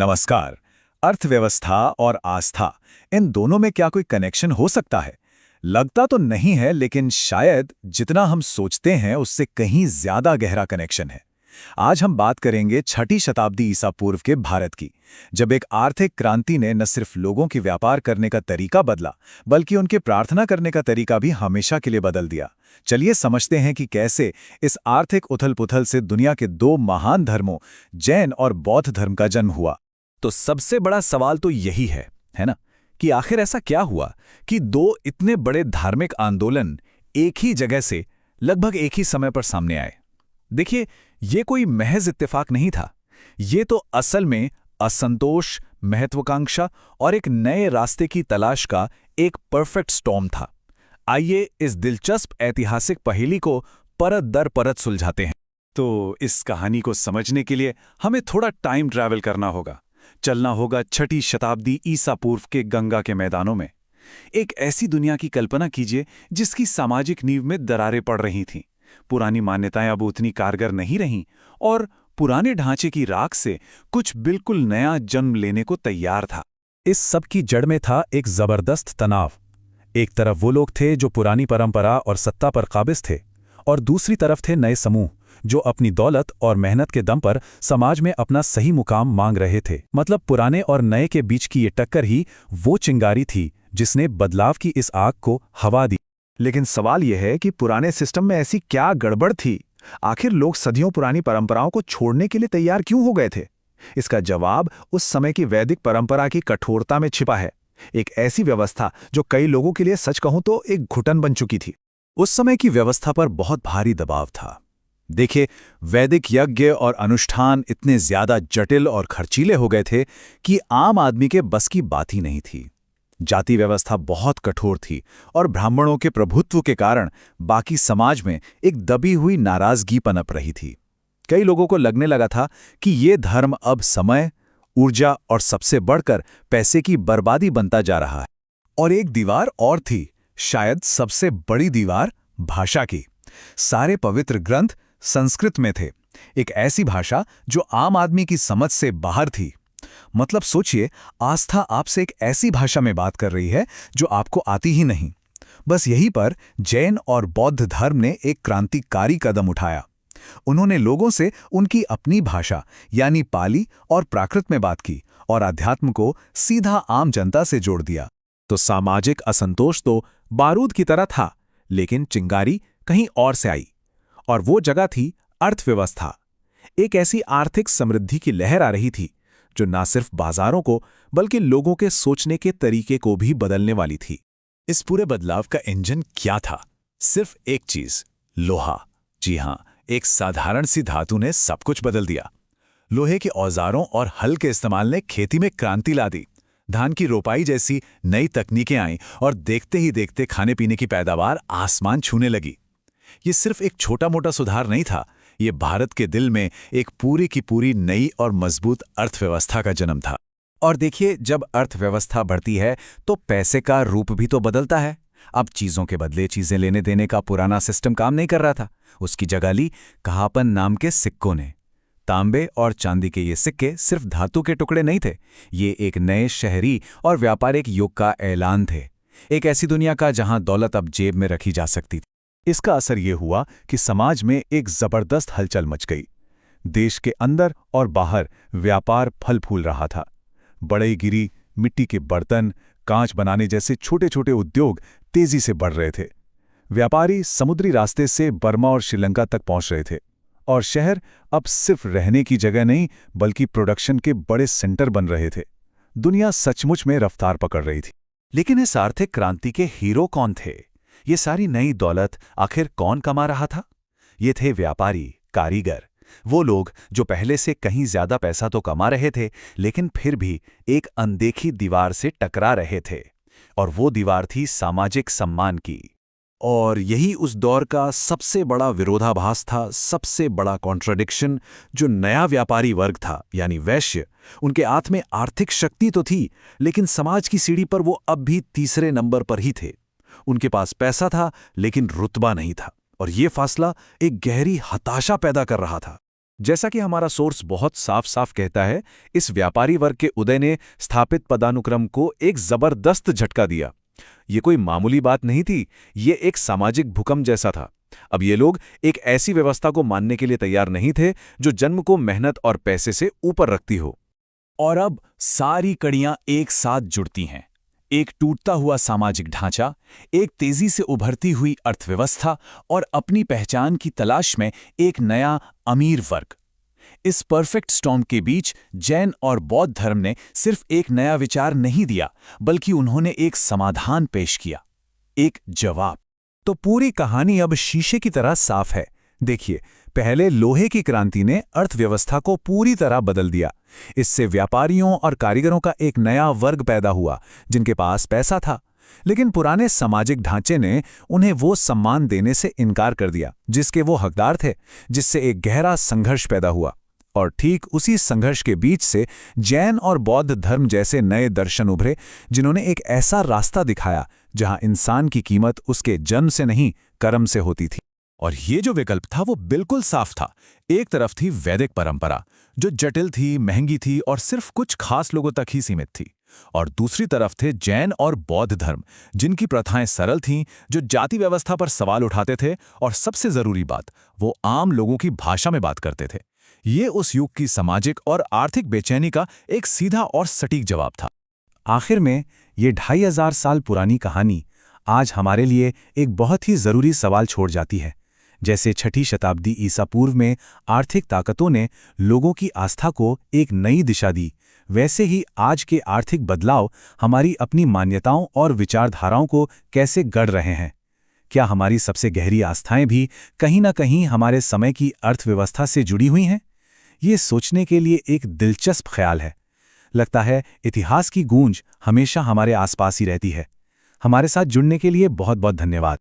नमस्कार। अर्थव्यवस्था और आस्था, इन दोनों में क्या कोई कनेक्शन हो सकता है? लगता तो नहीं है, लेकिन शायद जितना हम सोचते हैं उससे कहीं ज्यादा गहरा कनेक्शन है। आज हम बात करेंगे 6ठी शताब्दी ईसा पूर्व के भारत की, जब एक आर्थिक क्रांति ने न सिर्फ लोगों की व्यापार करने का तरीका बदला, बल्कि उनके प्रार्थना करने का तरीका भी हमेशा के लिए बदल दिया। चलिए समझते हैं कि कैसे इस आर्थिक उथल-पुथल से दुनिया के दो महान धर्मों, जैन और बौद्ध धर्म का जन्म हुआ। तो सबसे बड़ा सवाल तो यही है ना, कि आखिर ऐसा क्या हुआ कि दो इतने बड़े धार्मिक आंदोलन एक ही जगह से लगभग एक ही समय पर सामने आए। देखिए, ये कोई महज इत्तेफाक नहीं था। ये तो असल में असंतोष, महत्वाकांक्षा और एक नए रास्ते की तलाश का एक परफेक्ट स्टॉर्म था। आइए इस दिलचस्प ऐतिहासिक पहेली को परत दर परत सुलझाते हैं। तो इस कहानी को समझने के लिए हमें थोड़ा टाइम ट्रैवल करना होगा। चलना होगा 6ठी शताब्दी ईसा पूर्व के गंगा के मैदानों में। एक ऐसी दुनिया की कल्पना कीजिए जिसकी सामाजिक नींव में दरारें पड़ रही थीं। पुरानी मान्यताएं अब उतनी कारगर नहीं रहीं और पुराने ढांचे की राख से कुछ बिल्कुल नया जन्म लेने को तैयार था। इस सब की जड़ में था एक जबरदस्त तनाव। एक तरफ वो लोग थे जो पुरानी परंपरा और सत्ता पर काबिज थे, और दूसरी तरफ थे नए समूह जो अपनी दौलत और मेहनत के दम पर समाज में अपना सही मुकाम मांग रहे थे। मतलब पुराने और नए के बीच की ये टक्कर ही वो चिंगारी थी जिसने बदलाव की इस आग को हवा दी। लेकिन सवाल यह है कि पुराने सिस्टम में ऐसी क्या गड़बड़ थी? आखिर लोग सदियों पुरानी परंपराओं को छोड़ने के लिए तैयार क्यों हो गए थे? इसका जवाब उस समय की वैदिक परंपरा की कठोरता में छिपा है। एक ऐसी व्यवस्था जो कई लोगों के लिए, सच कहूं तो, एक घुटन बन चुकी थी। उस समय की व्यवस्था पर बहुत भारी दबाव था। देखिए, वैदिक यज्ञ और अनुष्ठान इतने ज्यादा जटिल और खर्चीले हो गए थे कि आम आदमी के बस की बात ही नहीं थी। जाति व्यवस्था बहुत कठोर थी और ब्राह्मणों के प्रभुत्व के कारण बाकी समाज में एक दबी हुई नाराजगी पनप रही थी। कई लोगों को लगने लगा था कि ये धर्म अब समय, ऊर्जा और सबसे बढ़कर पैसे की बर्बादी बनता जा रहा है। और एक दीवार और थी, शायद सबसे बड़ी दीवार, भाषा की। सारे पवित्र ग्रंथ संस्कृत में थे, एक ऐसी भाषा जो आम आदमी की समझ से बाहर थी। मतलब सोचिए, आस्था आपसे एक ऐसी भाषा में बात कर रही है जो आपको आती ही नहीं। बस यहीं पर जैन और बौद्ध धर्म ने एक क्रांतिकारी कदम उठाया। उन्होंने लोगों से उनकी अपनी भाषा यानी पाली और प्राकृत में बात की और अध्यात्म को सीधा आम जनता से जोड़ दिया। तो सामाजिक असंतोष तो बारूद की तरह था, लेकिन चिंगारी कहीं और से आई, और वो जगह थी अर्थव्यवस्था। एक ऐसी आर्थिक समृद्धि की लहर आ रही थी जो न सिर्फ बाजारों को बल्कि लोगों के सोचने के तरीके को भी बदलने वाली थी। इस पूरे बदलाव का इंजन क्या था? सिर्फ एक चीज, लोहा। जी हां, एक साधारण सी धातु ने सब कुछ बदल दिया। लोहे के औजारों और हल के इस्तेमाल ने खेती में क्रांति ला दी। धान की रोपाई जैसी नई तकनीकें आईं और देखते ही देखते खाने पीने की पैदावार आसमान छूने लगी। ये सिर्फ एक छोटा मोटा सुधार नहीं था, ये भारत के दिल में एक पूरी की पूरी नई और मजबूत अर्थव्यवस्था का जन्म था। और देखिए, जब अर्थव्यवस्था बढ़ती है तो पैसे का रूप भी तो बदलता है। अब चीजों के बदले चीजें लेने देने का पुराना सिस्टम काम नहीं कर रहा था। उसकी जगह ली कहापन नाम के सिक्कों ने। तांबे और चांदी के ये सिक्के सिर्फ धातु के टुकड़े नहीं थे, ये एक नए शहरी और व्यापारिक युग का ऐलान थे। एक ऐसी दुनिया का जहां दौलत अब जेब में रखी जा सकती थी। इसका असर ये हुआ कि समाज में एक जबरदस्त हलचल मच गई। देश के अंदर और बाहर व्यापार फल फूल रहा था। बढ़ईगिरी, मिट्टी के बर्तन, कांच बनाने जैसे छोटे छोटे उद्योग तेजी से बढ़ रहे थे। व्यापारी समुद्री रास्ते से बर्मा और श्रीलंका तक पहुंच रहे थे, और शहर अब सिर्फ रहने की जगह नहीं बल्कि प्रोडक्शन के बड़े सेंटर बन रहे थे। दुनिया सचमुच में रफ्तार पकड़ रही थी। लेकिन इस आर्थिक क्रांति के हीरो कौन थे? ये सारी नई दौलत आखिर कौन कमा रहा था? ये थे व्यापारी, कारीगर, वो लोग जो पहले से कहीं ज्यादा पैसा तो कमा रहे थे, लेकिन फिर भी एक अनदेखी दीवार से टकरा रहे थे, और वो दीवार थी सामाजिक सम्मान की। और यही उस दौर का सबसे बड़ा विरोधाभास था, सबसे बड़ा कॉन्ट्रडिक्शन। जो नया व्यापारी वर्ग था यानी वैश्य, उनके हाथ में आर्थिक शक्ति तो थी, लेकिन समाज की सीढ़ी पर वो अब भी तीसरे नंबर पर ही थे। उनके पास पैसा था लेकिन रुतबा नहीं था, और ये फासला एक गहरी हताशा पैदा कर रहा था। जैसा कि हमारा सोर्स बहुत साफ साफ कहता है, इस व्यापारी वर्ग के उदय ने स्थापित पदानुक्रम को एक जबरदस्त झटका दिया। ये कोई मामूली बात नहीं थी, ये एक सामाजिक भूकंप जैसा था। अब ये लोग एक ऐसी व्यवस्था को मानने के लिए तैयार नहीं थे जो जन्म को मेहनत और पैसे से ऊपर रखती हो। और अब सारी कड़ियां एक साथ जुड़ती हैं। एक टूटता हुआ सामाजिक ढांचा, एक तेजी से उभरती हुई अर्थव्यवस्था और अपनी पहचान की तलाश में एक नया अमीर वर्ग। इस परफेक्ट स्टॉर्म के बीच जैन और बौद्ध धर्म ने सिर्फ एक नया विचार नहीं दिया, बल्कि उन्होंने एक समाधान पेश किया, एक जवाब। तो पूरी कहानी अब शीशे की तरह साफ है। देखिए, पहले लोहे की क्रांति ने अर्थव्यवस्था को पूरी तरह बदल दिया। इससे व्यापारियों और कारीगरों का एक नया वर्ग पैदा हुआ जिनके पास पैसा था, लेकिन पुराने सामाजिक ढांचे ने उन्हें वो सम्मान देने से इनकार कर दिया जिसके वो हकदार थे, जिससे एक गहरा संघर्ष पैदा हुआ। और ठीक उसी संघर्ष के बीच से जैन और बौद्ध धर्म जैसे नए दर्शन उभरे, जिन्होंने एक ऐसा रास्ता दिखाया जहां इंसान की कीमत उसके जन्म से नहीं, कर्म से होती थी। और ये जो विकल्प था वो बिल्कुल साफ था। एक तरफ थी वैदिक परंपरा, जो जटिल थी, महंगी थी और सिर्फ कुछ खास लोगों तक ही सीमित थी। और दूसरी तरफ थे जैन और बौद्ध धर्म, जिनकी प्रथाएं सरल थीं, जो जाति व्यवस्था पर सवाल उठाते थे और सबसे जरूरी बात, वो आम लोगों की भाषा में बात करते थे। ये उस युग की सामाजिक और आर्थिक बेचैनी का एक सीधा और सटीक जवाब था। आखिर में ये 2500 साल पुरानी कहानी आज हमारे लिए एक बहुत ही जरूरी सवाल छोड़ जाती है। जैसे 6ठी शताब्दी ईसा पूर्व में आर्थिक ताकतों ने लोगों की आस्था को एक नई दिशा दी, वैसे ही आज के आर्थिक बदलाव हमारी अपनी मान्यताओं और विचारधाराओं को कैसे गढ़ रहे हैं। क्या हमारी सबसे गहरी आस्थाएं भी कहीं ना कहीं हमारे समय की अर्थव्यवस्था से जुड़ी हुई हैं? ये सोचने के लिए एक दिलचस्प ख्याल है। लगता है इतिहास की गूंज हमेशा हमारे आसपास ही रहती है। हमारे साथ जुड़ने के लिए बहुत बहुत धन्यवाद।